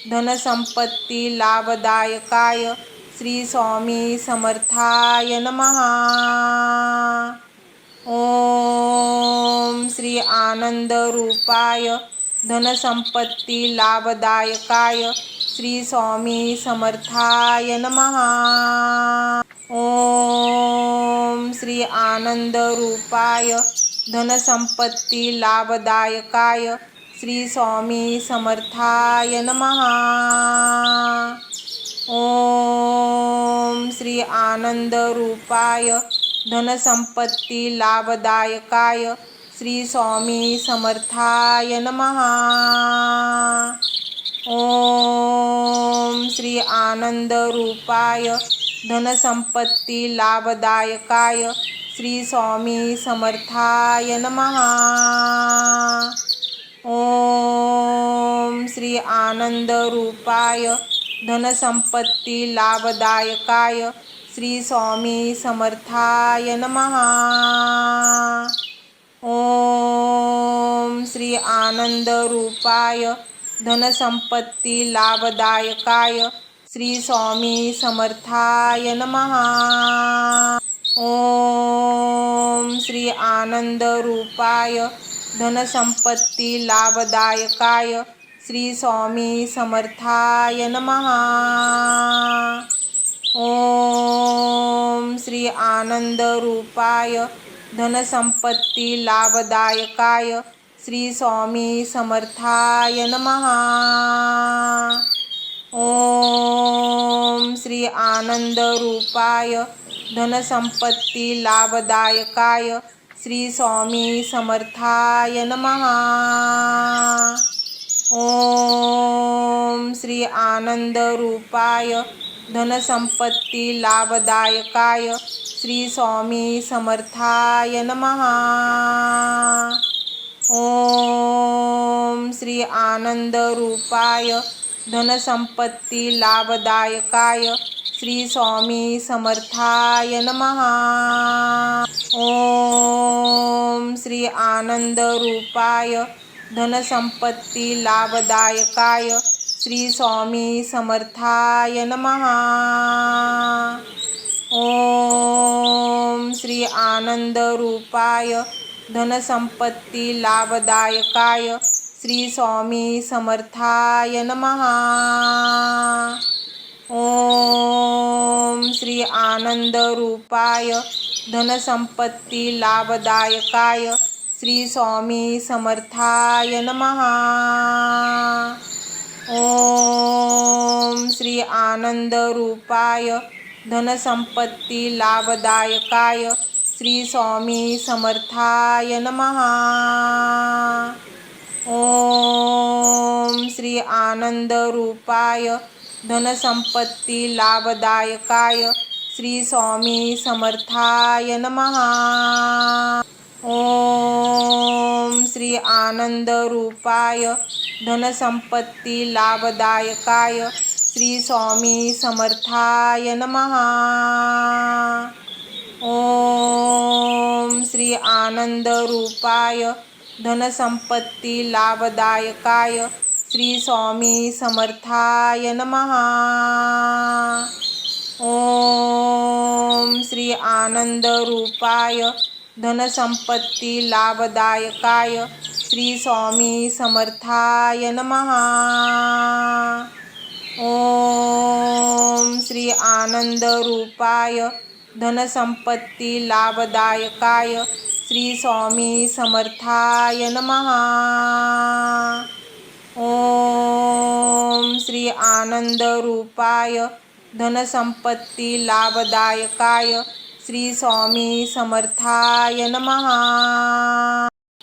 धनसंपत्ती लाभदायकाय श्री स्वामी समर्थाय नमः। ओम श्री आनंद रूपाय धनसंपत्ती लाभदायकाय श्री स्वामी समर्थाय नमः। ओम श्री आनंद रूपाय धनसंपत्ती लाभदायकाय श्री स्वामी समर्थाय नमः। ओम श्री आनंद रूपाय धनसंपत्ती लाभदायकाय श्री स्वामी समर्थाय नमः। ओम श्री आनंद रूपाय धनसंपत्ती लाभदायकाय श्री स्वामी समर्थाय नमः। ओम श्री आनंद रूपाय धनसंपत्ती लाभदायकाय श्री स्वामी समर्थाय नमः। ओम श्री आनंद रूपाय धनसंपत्ती लाभदायकाय श्री स्वामी समर्थाय नमः। ओम श्री आनंद रूपाय धनसंपत्ती लाभदायकाय श्री स्वामी समर्थाय नमः। ओम श्री आनंद रूपाय धनसंपत्ती लाभदायकाय श्री स्वामी समर्थाय नमः। ओम श्री आनंद रूपाय धनसंपत्ती लाभदायकाय श्री स्वामी समर्थाय नमः। ओम श्री आनंद रूपाय धनसंपत्ती लाभदायकाय श्री स्वामी समर्थाय नमः। ओम श्री आनंद रूपाय धनसंपत्ती लाभदायकाय श्री स्वामी समर्थाय नमः। ओम श्री आनंद रूपाय धनसंपत्ती लाभदायकाय श्री स्वामी समर्थाय नमः। ओम श्री आनंद रूपाय धनसंपत्ती लाभदायकाय श्री स्वामी समर्थाय नमः। ओम श्री आनंद रूपाय धनसंपत्ती लाभदायकाय श्री स्वामी समर्थाय नमः। ओम श्री आनंद रूपाय धनसंपत्ती लाभदायकाय श्री स्वामी समर्थाय नमः। ओम श्री आनंद रूपाय धनसंपत्ती लाभदायकाय श्री स्वामी समर्थाय नमः। ओम श्री आनंद रूपाय धनसंपत्ती लाभदायकाय श्री स्वामी समर्थाय नमः। ओम श्री आनंद रूपाय धनसंपत्ती लाभदायकाय श्री स्वामी समर्थाय नमः। ओम श्री आनंद रूपाय धनसंपत्ती लाभदायकाय श्री स्वामी समर्थाय नमः। ओम श्री आनंद रूपाय धनसंपत्ती लाभदायकाय श्री स्वामी समर्थाय नमः। ओम श्री आनंद रूपाय धनसंपत्ती लाभदायकाय श्री स्वामी समर्थाय नमः।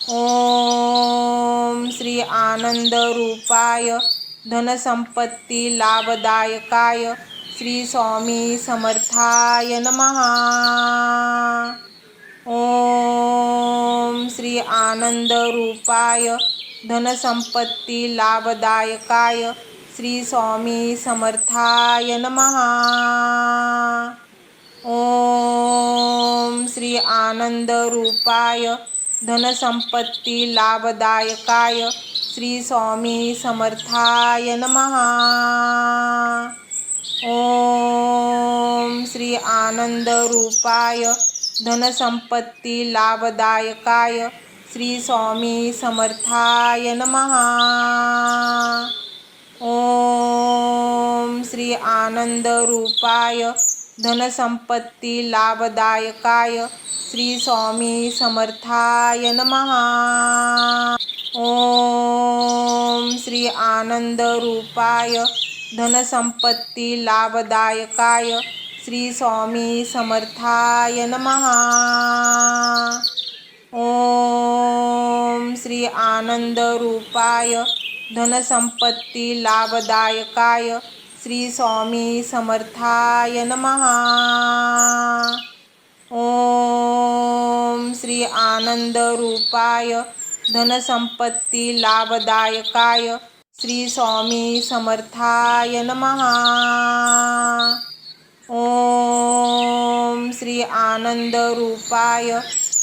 ओम श्री आनंद रूपाय धनसंपत्ती लाभदायकाय श्री स्वामी समर्थाय नमः। ओम श्री आनंद रूपाय धनसंपत्ती लाभदायकाय श्री स्वामी समर्थाय नमः। ओम श्री आनंद रूपाय धनसंपत्ती लाभदायकाय श्री स्वामी समर्थाय नमः। ओम श्री आनंद रूपाय धनसंपत्ती लाभदायकाय श्री स्वामी समर्थाय नमः। ओम श्री आनंद रूपाय धनसंपत्ती लाभदायकाय श्री स्वामी समर्थाय नमः। ओम श्री आनंद रूपाय धनसंपत्ती लाभदायकाय श्री स्वामी समर्थाय नमः। ओम श्री आनंद रूपाय धनसंपत्ती लाभदायकाय श्री स्वामी समर्थाय नमः। ओम श्री आनंद रूपाय धनसंपत्ती लाभदायकाय श्री स्वामी समर्थाय नमः। ओम श्री आनंद रूपाय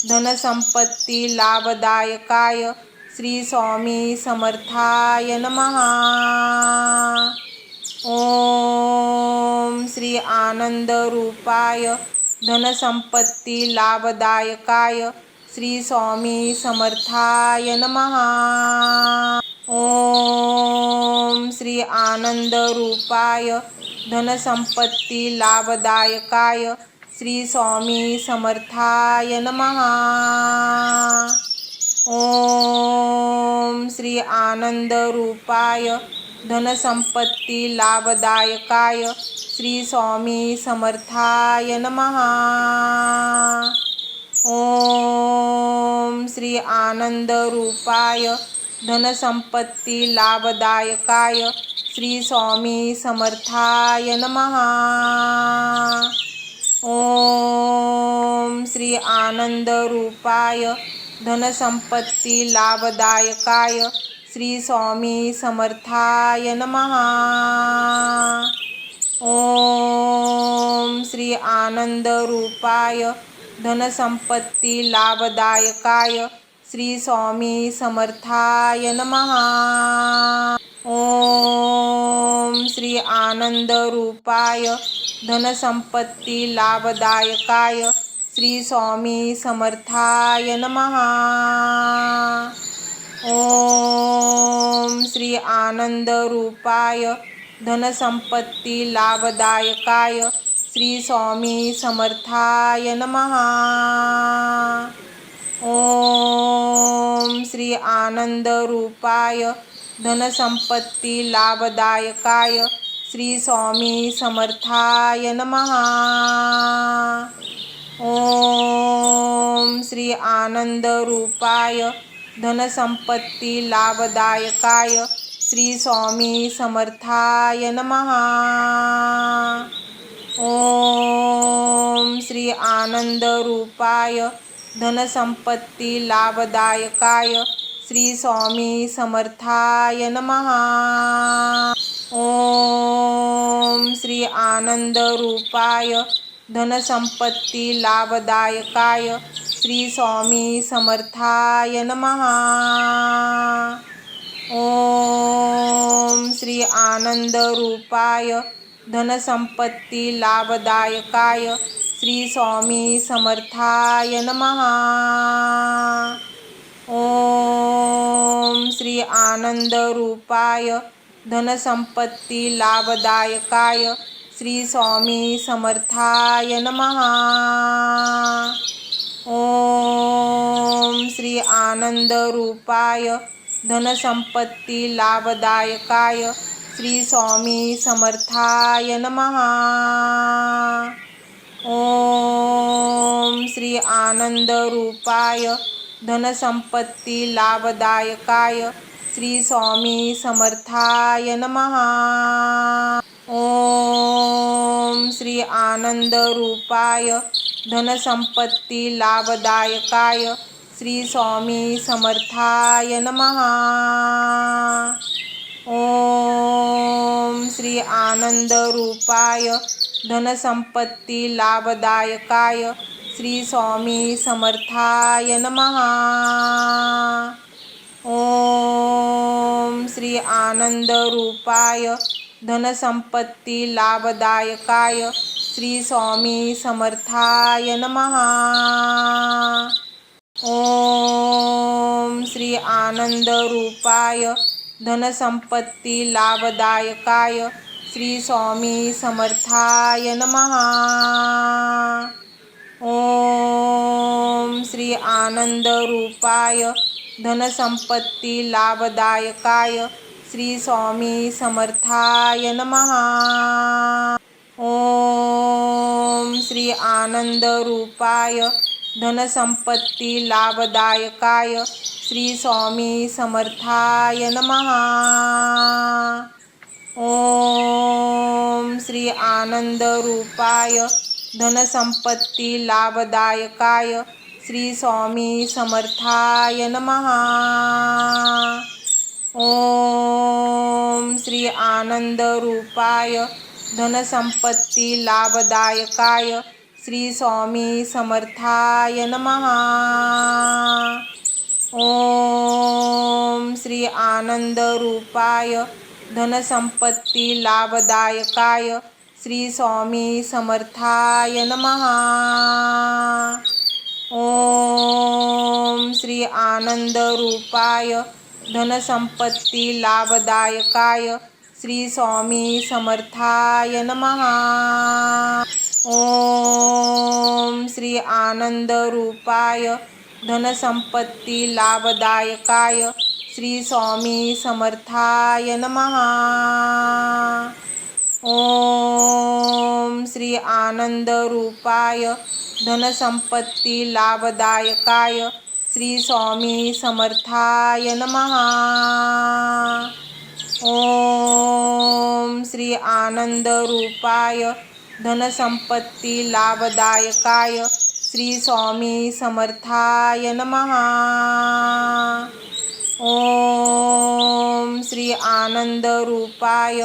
धनसंपत्ती लाभदायकाय श्री स्वामी समर्थाय नमः। ओम श्री आनंद रूपाय धनसंपत्ती लाभदायकाय श्री स्वामी समर्थाय नमः। ओम श्री आनंद रूपाय धनसंपत्ती लाभदायकाय श्री स्वामी समर्थाय नमः। ओम श्री आनंद रूपाय धनसंपत्ती लाभदायकाय श्री स्वामी समर्थाय नमः। ओम श्री आनंद रूपाय धनसंपत्ती लाभदायकाय श्री स्वामी समर्थाय नमः। ओम श्री आनंदरूपाय धनसंपत्ती लाभदायकाय श्री स्वामी समर्थाय नमः। ओम श्री आनंदरूपाय धनसंपत्ती लाभदायकाय श्री स्वामी समर्थाय नमः। ओम श्री आनंदरूपाय धनसंपत्ती लाभदायकाय श्री स्वामी समर्थाय नमः। ओम श्री आनंदरूपाय धनसंपत्ती लाभदायकाय श्री स्वामी समर्थाय नमः। ओम श्री आनंदरूपाय धनसंपत्ती लाभदायकाय श्री स्वामी समर्थाय नमः। ओम श्री आनंदरूपाय धनसंपत्ती लाभदायकाय श्री स्वामी समर्थाय नमः। ओम श्री आनंदरूपाय धनसंपत्ती लाभदायकाय श्री स्वामी समर्थाय नमः। ओम श्री आनंदरूपाय धनसंपत्ती लाभदायकाय श्री स्वामी समर्थाय नमः। ओम श्री आनंदरूपाय धनसंपत्ती लाभदायकाय श्री स्वामी समर्थाय नमः। ओम श्री आनंदरूपाय धनसंपत्ती लाभदायकाय श्री स्वामी समर्थाय नमः। ओम श्री आनंदरूपाय धनसंपत्ती लाभदायकाय श्री स्वामी समर्थाय नमः। ओम श्री आनंदरूपाय धनसंपत्ती लाभदायकाय श्री स्वामी समर्थाय नमः। ओम श्री आनंदरूपाय धनसंपत्ती लाभदायकाय श्री स्वामी समर्थाय नमः। ओम श्री आनंदरूपाय धनसंपत्ती लाभदायकाय श्री स्वामी समर्थाय नमः। ओम श्री आनंदरूपाय धनसंपत्ती लाभदायकाय श्री स्वामी समर्थाय नमः। ओम श्री आनंदरूपाय धनसंपत्ती लाभदायकाय श्री स्वामी समर्थाय नमः। ओम श्री आनंदरूपाय धनसंपत्ती लाभदायकाय श्री स्वामी समर्थाय नमः। ओम श्री आनंदरूपाय धनसंपत्ती लाभदायकाय श्री स्वामी समर्थाय नमः। ओम श्री आनंदरूपाय धनसंपत्ती लाभदायकाय श्री स्वामी समर्थाय नमः। ओम श्री आनंदरूपाय धनसंपत्ती लाभदायकाय श्री स्वामी समर्थाय नमः। ओम श्री आनंदरूपाय धनसंपत्ती लाभदायकाय श्री स्वामी समर्थाय नमः। ओम श्री आनंदरूपाय धनसंपत्ती लाभदायकाय श्री स्वामी समर्थाय नमः। ओम श्री आनंदरूपाय धनसंपत्ती लाभदायकाय श्री स्वामी समर्थाय नमः। ओम श्री आनंदरूपाय धनसंपत्ती लाभदायकाय श्री स्वामी समर्थाय नमः। ओम श्री आनंदरूपाय धनसंपत्ती लाभदायकाय श्री स्वामी समर्थाय नमः। ओम श्री आनंद रूपाय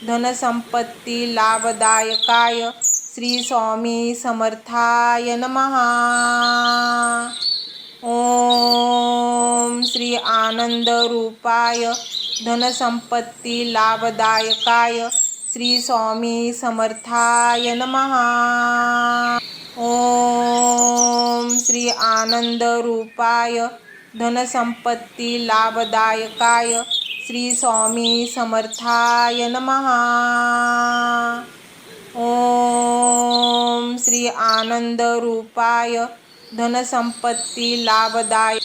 धनसंपत्ती लाभदायकाय श्री स्वामी समर्थाय नमः। ओम श्री आनंद रूपाय धनसंपत्ती लाभदायकाय श्री स्वामी समर्थाय नमः। ओम श्री आनंद रूपाय धनसंपत्ती लाभदायकाय श्री स्वामी समर्थाय नमः। ओम श्री आनंद रूपाय धनसंपत्ती लाभदायक